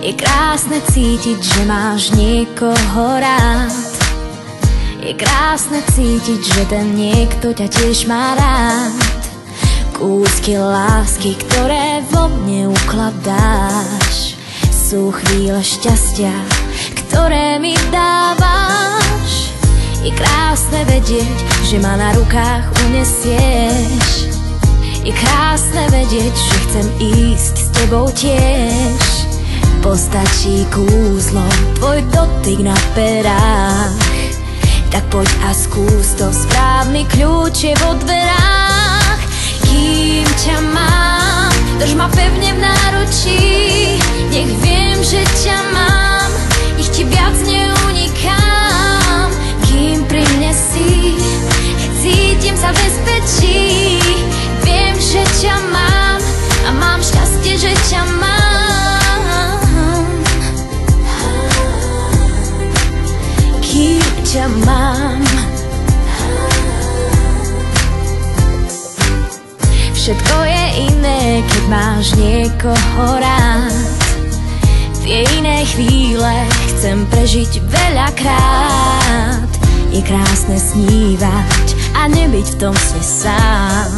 Je krásne cítiť, že máš niekoho rád. Je krásne cítiť, že ten niekto ťa tiež má rád. Kúsky lásky, ktoré vo mne ukladáš, sú chvíle šťastia, ktoré mi dávaš. Je krásne vedieť, že ma na rukách unesieš. Je krásne vedieť, že chcem ísť s tebou tiež. Postačí kúzlo, tvoj dotyk na perách. Tak poď a skús to, správny kľúč je vo dverách. Kým ťa mám, drž ma pevne v náručí. Nech viem, že ťa mám, nech ti viac neunikám. Kým pri mne si, cítim sa v bezpečí. Viem, že ťa mám a mám šťastie, že ťa mám. Kým ťa mám. Všetko je iné, keď máš niekoho rád. Tie iné chvíle chcem prežiť veľakrát. Je krásne snívať a nebyť v tom sne sám.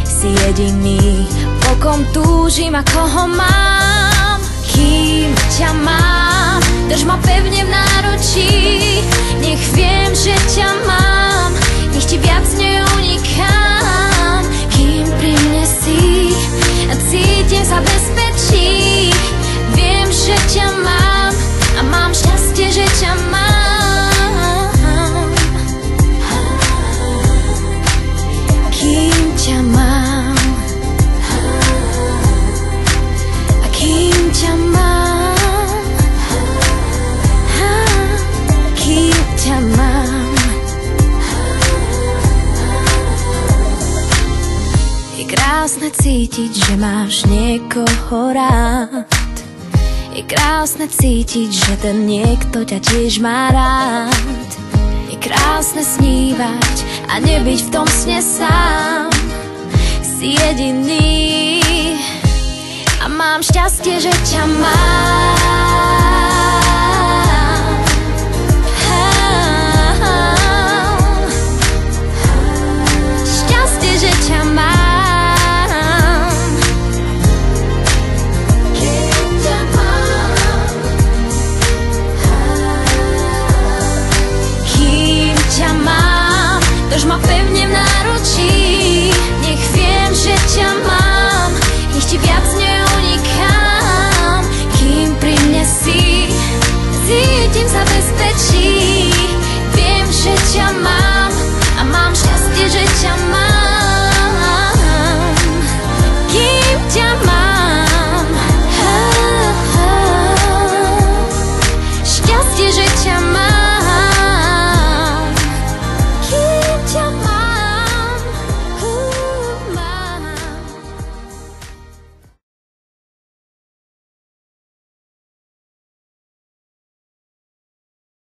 Si jediný, po kom túžim a koho mám. Kým ťa mám, drž ma pevne v náručí. Nech viem, že ťa mám, nech ti viac neunikám. Kým pri mne si, cítim sa v bezpečí. Viem, že ťa mám a mám šťastie, že ťa mám. Kým ťa mám a kým ťa mám, kým ťa mám. Je krásne cítiť, že máš niekoho rád. Je krásne cítiť, že ten niekto ťa tiež má rád. Je krásne snívať a nebyť v tom sne sám. Si jediný a mám šťastie, že ťa mám.